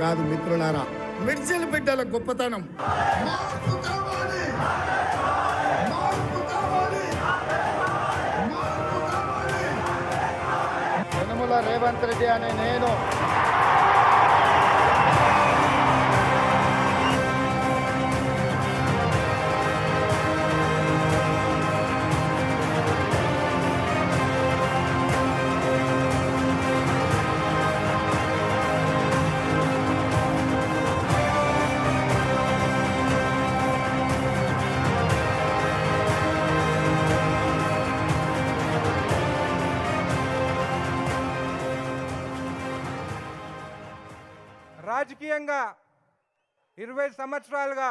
కాదు మిత్రులారా, మిర్చిల బిడ్డల గొప్పతనం. యనమల రేవంత్ రెడ్డి అనే నేను రాజకీయంగా 20 సంవత్సరాలుగా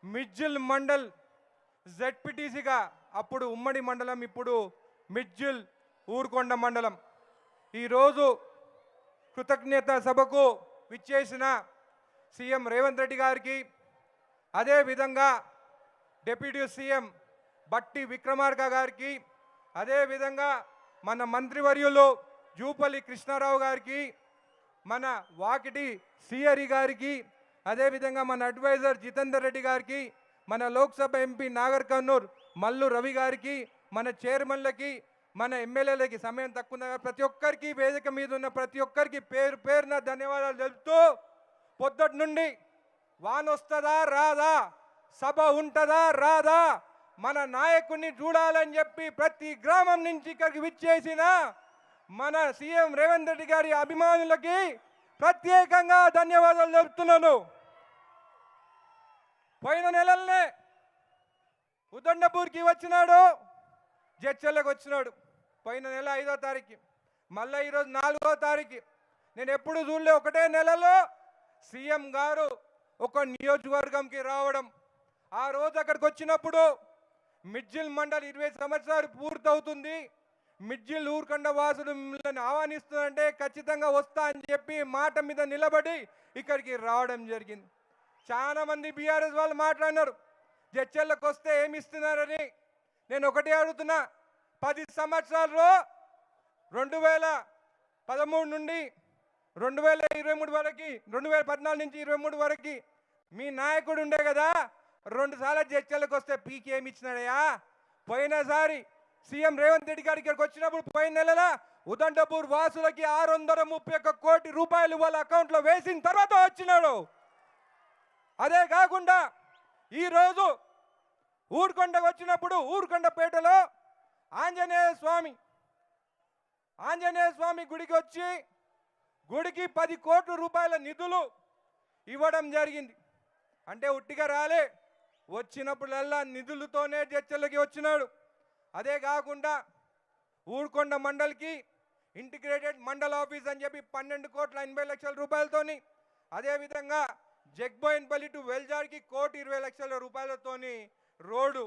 మిడ్జిల్ మండల్ జెడ్పీటీసీగా, అప్పుడు ఉమ్మడి మండలం, ఇప్పుడు మిడ్జిల్ ఊరుకొండ మండలం. ఈరోజు కృతజ్ఞత సభకు విచ్చేసిన సీఎం రేవంత్ రెడ్డి గారికి, అదేవిధంగా డిప్యూటీ సీఎం బట్టి విక్రమార్క గారికి, అదేవిధంగా మన మంత్రివర్యులు జూపల్లి కృష్ణారావు గారికి, మన వాకిటి సిఆర్ఈ గారికి, అదేవిధంగా మన అడ్వైజర్ జితేందర్ రెడ్డి గారికి, మన లోక్సభ ఎంపీ నాగర్ కర్నూర్ మల్లు రవి గారికి, మన చైర్మన్లకి, మన ఎమ్మెల్యేలకి, సమయం తక్కువ ప్రతి ఒక్కరికి, వేదిక మీద ఉన్న ప్రతి ఒక్కరికి పేరు పేరున ధన్యవాదాలు తెలుపుతూ, పొద్దుటి నుండి వాన వస్తుందా రాదా, సభ ఉంటుందా రాదా, మన నాయకుడిని చూడాలని చెప్పి ప్రతి గ్రామం నుంచి ఇక్కడికి విచ్చేసిన మన సీఎం రేవంత్ రెడ్డి గారి అభిమానులకి ప్రత్యేకంగా ధన్యవాదాలు తెలుపుతున్నాను. పోయిన నెలలనే ఉదండపూర్కి వచ్చినాడు, జడ్చర్లకు వచ్చినాడు. పోయిన నెల 5వ తారీఖు, మళ్ళీ ఈరోజు 4వ తారీఖు. నేను ఎప్పుడు చూడలే ఒకటే నెలలో సీఎం గారు ఒక నియోజకవర్గంకి రావడం. ఆ రోజు అక్కడికి వచ్చినప్పుడు మిడ్జిల్ మండల్ 20 సంవత్సరాలు పూర్తవుతుంది, మిడ్జిల్ ఊరుకొండ వాసులు మిమ్మల్ని ఆహ్వానిస్తుందంటే ఖచ్చితంగా వస్తా అని చెప్పి మాట మీద నిలబడి ఇక్కడికి రావడం జరిగింది. చాలా మంది బీఆర్ఎస్ వాళ్ళు మాట్లాడినారు, జడ్చర్లకు వస్తే ఏమి ఇస్తున్నారని. నేను ఒకటే అడుగుతున్నా, 10 సంవత్సరాల్లో 2013 నుండి 2023 వరకు, 2014 నుంచి 23 వరకు మీ నాయకుడు ఉండే కదా, 2 సార్లు జడ్చర్లకు వస్తే పీకి ఏమి ఇచ్చినాడయా? పోయినసారి సీఎం రేవంత్ రెడ్డి గారి ఇక్కడికి వచ్చినప్పుడు పోయిన నెలల ఉదండపూర్ వాసులకి 631 కోటి రూపాయలు వాళ్ళ అకౌంట్లో వేసిన తర్వాత వచ్చినాడు. అదే కాకుండా ఈరోజు ఊరుకొండకు వచ్చినప్పుడు ఊరుకొండపేటలో ఆంజనేయ స్వామి గుడికి వచ్చి గుడికి 10 కోట్ల రూపాయల నిధులు ఇవ్వడం జరిగింది. అంటే ఉట్టిగా రాలే, వచ్చినప్పుడల్లా నిధులతోనే చర్చలకి వచ్చినాడు. అదే కాకుండా ఊరుకొండ మండల్కి ఇంటిగ్రేటెడ్ మండల్ ఆఫీస్ అని చెప్పి 12,80,00,000 రూపాయలతోని, అదేవిధంగా జగ్బోయిన్పల్లి టు వెల్జార్కి 1,20,00,000 రూపాయలతోని రోడ్డు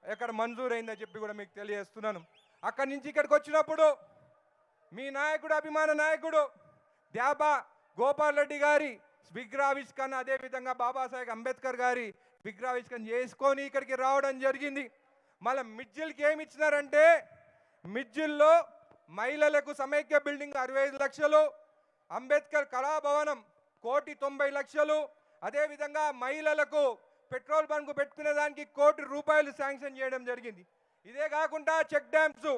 ఇక్కడ మంజూరైందని చెప్పి కూడా మీకు తెలియజేస్తున్నాను. అక్కడి నుంచి ఇక్కడికి వచ్చినప్పుడు మీ నాయకుడు, అభిమాన నాయకుడు ద్యాబా గోపాల్ రెడ్డి గారి విగ్రహావిష్కరణ, అదేవిధంగా బాబాసాహెబ్ అంబేద్కర్ గారి విగ్రహావిష్కరణ చేసుకొని ఇక్కడికి రావడం జరిగింది. మళ్ళీ మిడ్జిల్కి ఏమి ఇచ్చినారంటే, మిడ్జిల్లో మహిళలకు సమైక్య బిల్డింగ్ 65 లక్షలు, అంబేద్కర్ కళాభవనం 1,90,00,000, అదేవిధంగా మహిళలకు పెట్రోల్ బంక్ పెట్టుకునే దానికి 1 కోటి రూపాయలు శాంక్షన్ చేయడం జరిగింది. ఇదే కాకుండా check dams,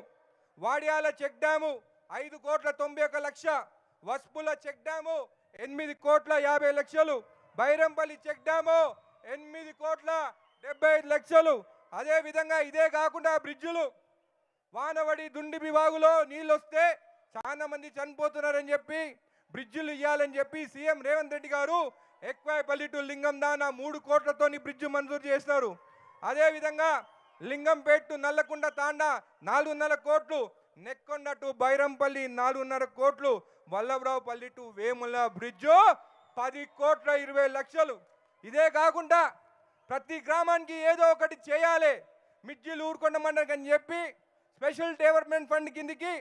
Vadiyala check dam 5,91,00,000, Vaspula check dam 8,50,00,000, Bairampalli check dam 8,75,00,000. అదేవిధంగా ఇదే కాకుండా బ్రిడ్జులు, వానవడి దుండిబి వాగులో నీళ్ళు వస్తే చాలా మంది చనిపోతున్నారని చెప్పి బ్రిడ్జులు ఇవ్వాలని చెప్పి సీఎం రేవంత్ రెడ్డి గారు ఎక్వాయిపల్లి టు లింగం దానా 3 కోట్లతోని బ్రిడ్జ్ మంజూరు చేసినారు. అదేవిధంగా లింగంపేట టు నల్లకుండ తాండా 4.5 కోట్లు, నెక్కొండ టు బైరంపల్లి 4.5 కోట్లు, వల్లభరావుపల్లి టు వేముల బ్రిడ్జు 10,20,00,000. ఇదే కాకుండా ప్రతి గ్రామానికి ఏదో ఒకటి చేయాలి మిడ్జిల్ ఊరుకొండ మండలం అని చెప్పి స్పెషల్ డెవలప్మెంట్ ఫండ్ కిందకి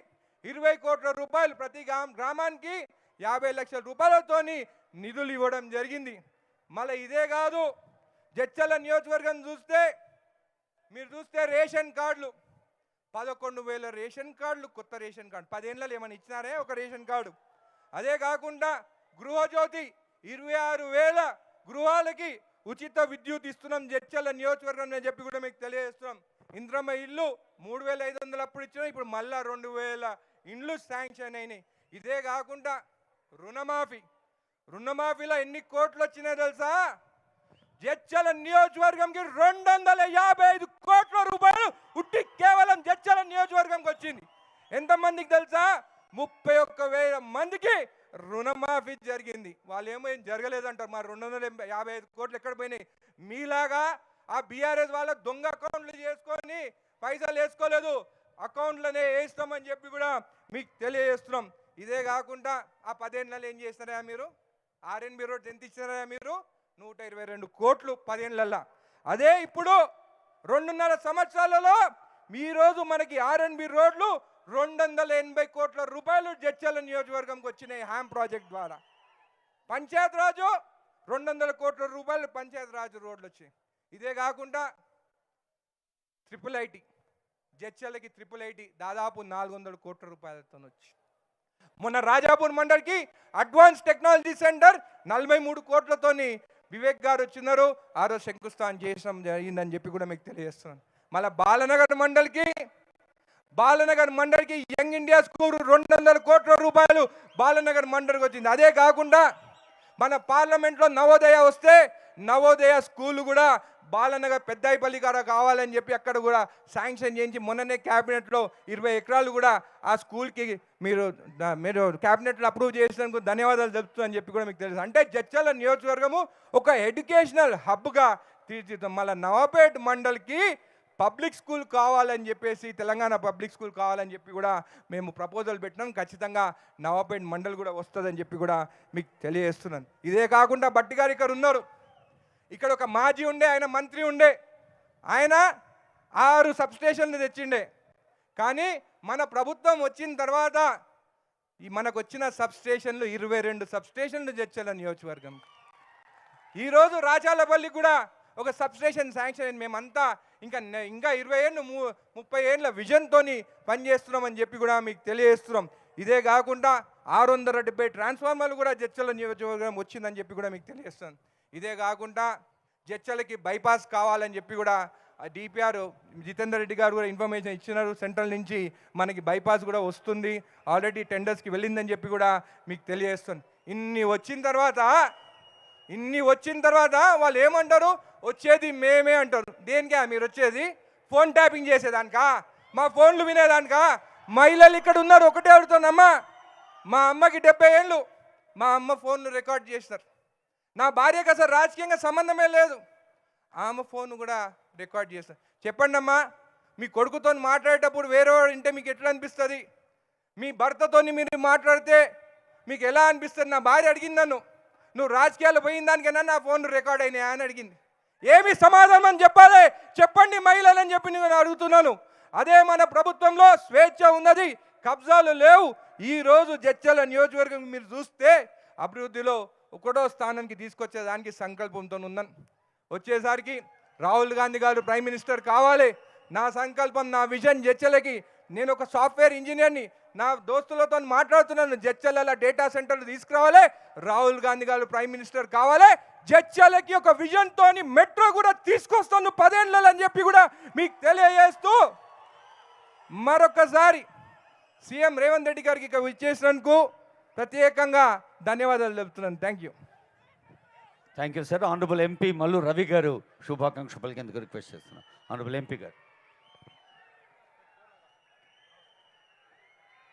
20 కోట్ల రూపాయలు, ప్రతి గ్రామానికి 50 లక్షల రూపాయలతోని నిధులు ఇవ్వడం జరిగింది. మళ్ళీ ఇదే కాదు, జడ్చర్ల నియోజకవర్గం మీరు చూస్తే రేషన్ కార్డులు 11,000 రేషన్ కార్డులు, కొత్త రేషన్ కార్డు 10 ఏళ్ళలో ఏమైనా ఇచ్చినారే ఒక రేషన్ కార్డు. అదే కాకుండా గృహజ్యోతి ఇంటింటికి ఉచిత విద్యుత్ ఇస్తున్నాం జడ్చర్ల నియోజకవర్గం అని చెప్పి కూడా మీకు తెలియజేస్తున్నాం. ఇంద్రమ్మ ఇల్లు 3,500 అప్పుడు ఇచ్చినాం, ఇప్పుడు మళ్ళా 2,000 ఇండ్లు శాంక్షన్ అయినాయి. ఇదే కాకుండా రుణమాఫీలో ఎన్ని కోట్లు వచ్చినాయో తెలుసా? జడ్చర్ల నియోజకవర్గంకి 255 కోట్ల రూపాయలు ఉట్టి కేవలం జడ్చర్ల నియోజకవర్గంకి వచ్చింది. ఎంతమందికి తెలుసా? 31,000 మందికి రుణమాఫీ జరిగింది. వాళ్ళు ఏమో ఏం జరగలేదంటారు. మా 255 కోట్లు ఎక్కడ పోయినాయి? మీలాగా ఆ బీఆర్ఎస్ వాళ్ళ దొంగ అకౌంట్లు చేసుకొని పైసలు వేసుకోలేదు, అకౌంట్లనే వేస్తామని చెప్పి కూడా మీకు తెలియజేస్తున్నాం. ఇదే కాకుండా ఆ 10 ఏళ్ళలో ఏం చేస్తారా మీరు? ఆర్ఎన్బి రోడ్ ఎంత ఇచ్చినారా మీరు? 122 కోట్లు 10 ఏళ్ళల్లో. అదే ఇప్పుడు 2.5 సంవత్సరాలలో ఈరోజు మనకి ఆర్ఎన్బి రోడ్లు 280 కోట్ల రూపాయలు జడ్చర్ల నియోజకవర్గంకి వచ్చినాయి హ్యామ్ ప్రాజెక్ట్ ద్వారా. పంచాయత్ రాజు 200 కోట్ల రూపాయలు పంచాయత్ రాజు రోడ్లు వచ్చాయి. ఇదే కాకుండా IIIT జడ్చర్లకి IIIT దాదాపు 400 కోట్ల రూపాయలతో వచ్చి, మొన్న రాజాపూర్ మండల్కి అడ్వాన్స్ టెక్నాలజీ సెంటర్ 43 కోట్లతోని వివేక్ గారు వచ్చినారు. ఆ రోజు శంకుస్థాపన చేయడం జరిగిందని చెప్పి కూడా మీకు తెలియజేస్తున్నాను. మళ్ళీ బాలనగర్ మండలికి యంగ్ ఇండియా స్కూల్ 200 కోట్ల రూపాయలు బాలనగర్ మండలికి వచ్చింది. అదే కాకుండా మన పార్లమెంట్లో నవోదయ వస్తే నవోదయ స్కూల్ కూడా బాలనగర్ పెద్దాయిపల్లి గారు కావాలని చెప్పి అక్కడ కూడా శాంక్షన్ చేయించి మొన్ననే క్యాబినెట్లో 20 ఎకరాలు కూడా ఆ స్కూల్కి మీరు క్యాబినెట్లో అప్రూవ్ చేసినందుకు ధన్యవాదాలు తెలుపుతుందని చెప్పి కూడా మీకు తెలుసు. అంటే జడ్చర్ల నియోజకవర్గము ఒక ఎడ్యుకేషనల్ హబ్గా తీర్చిదిద్దాం. మళ్ళీ నవాపేట్ మండల్కి పబ్లిక్ స్కూల్ కావాలని చెప్పేసి, తెలంగాణ పబ్లిక్ స్కూల్ కావాలని చెప్పి కూడా మేము ప్రపోజల్ పెట్టినాం. ఖచ్చితంగా నవాపేట్ మండల్ కూడా వస్తుందని చెప్పి కూడా మీకు తెలియజేస్తున్నాను. ఇదే కాకుండా భట్టి గారు ఇక్కడ ఉన్నారు. ఇక్కడ ఒక మాజీ ఉండే, ఆయన మంత్రి ఉండే, ఆయన 6 సబ్స్టేషన్లు తెచ్చిండే. కానీ మన ప్రభుత్వం వచ్చిన తర్వాత మనకు వచ్చిన సబ్స్టేషన్లు 22 సబ్స్టేషన్లు జడ్చర్ల నియోజకవర్గం. ఈరోజు రాచాలపల్లి కూడా ఒక సబ్స్టేషన్ శాంక్షన్ అయింది. మేమంతా ఇంకా 20 ఏళ్ళు 30 ఏళ్ళ విజన్తో పనిచేస్తున్నామని చెప్పి కూడా మీకు తెలియజేస్తున్నాం. ఇదే కాకుండా 670 ట్రాన్స్ఫార్మర్లు కూడా జడ్చర్ల నియోజకవర్గం వచ్చిందని చెప్పి కూడా మీకు తెలియజేస్తున్నాను. ఇదే కాకుండా జడ్చర్లకి బైపాస్ కావాలని చెప్పి కూడా డిపిఆర్ జితేందర్ రెడ్డి గారు కూడా ఇన్ఫర్మేషన్ ఇచ్చినారు. సెంట్రల్ నుంచి మనకి బైపాస్ కూడా వస్తుంది, ఆల్రెడీ టెండర్స్కి వెళ్ళిందని చెప్పి కూడా మీకు తెలియజేస్తాను. ఇన్ని వచ్చిన తర్వాత వాళ్ళు ఏమంటారు? వచ్చేది మేమే అంటారు. దేనికా మీరు వచ్చేది? ఫోన్ ట్యాపింగ్ చేసేదానికా? మా ఫోన్లు వినేదానికా? మహిళలు ఇక్కడ ఉన్నారు, ఒకటే అడుగుతానమ్మా. మా అమ్మకి 70 ఏళ్ళు, మా అమ్మ ఫోన్లు రికార్డ్ చేసినారు. నా భార్యకి అసలు రాజకీయంగా సంబంధమే లేదు, ఆమె ఫోన్ కూడా రికార్డ్ చేస్తారు. చెప్పండి అమ్మా, మీ కొడుకుతో మాట్లాడేటప్పుడు వేరే ఇంటే మీకు ఎట్లా అనిపిస్తుంది? మీ భర్తతో మీరు మాట్లాడితే మీకు ఎలా అనిపిస్తుంది? నా భార్య అడిగింది నన్ను, నువ్వు రాజకీయాలు పోయిన దానికైనా నా ఫోన్ రికార్డ్ అయినాయా అని అడిగింది. ఏమి సమాధానం చెప్పాలి? చెప్పండి మహిళలని చెప్పి నేను అడుగుతున్నాను. అదే మన ప్రభుత్వంలో స్వేచ్ఛ ఉన్నది, కబ్జాలు లేవు. ఈరోజు జడ్చర్ల నియోజకవర్గం మీరు చూస్తే అభివృద్ధిలో 1వ స్థానానికి తీసుకొచ్చేదానికి సంకల్పంతో ఉన్నాను. వచ్చేసరికి రాహుల్ గాంధీ గారు ప్రైమ్ మినిస్టర్ కావాలి. నా సంకల్పం, నా విజన్ జడ్చర్లకి. నేను ఒక సాఫ్ట్వేర్ ఇంజనీర్ని, నా దోస్తులతో మాట్లాడుతున్నాను. జడ్చర్ల డేటా సెంటర్లు తీసుకురావాలి, రాహుల్ గాంధీ గారు ప్రైమ్ మినిస్టర్ కావాలి. జడ్చర్లకి ఒక విజన్తో మెట్రో కూడా తీసుకొస్తాను 10 ఏళ్ళలో అని చెప్పి కూడా మీకు తెలియజేస్తూ మరొకసారి సీఎం రేవంత్ రెడ్డి గారికి ఇక ఇచ్చేసినందుకు ప్రత్యేకంగా ధన్యవాదాలు తెలుపుతున్నాను. Thank you sir. Honourable MP Mallu Ravi గారు శుభాకాంక్షలు పలికేందుకు రిక్వెస్ట్ చేస్తున్నాను. ఆనరబుల్ ఎంపీ గారు.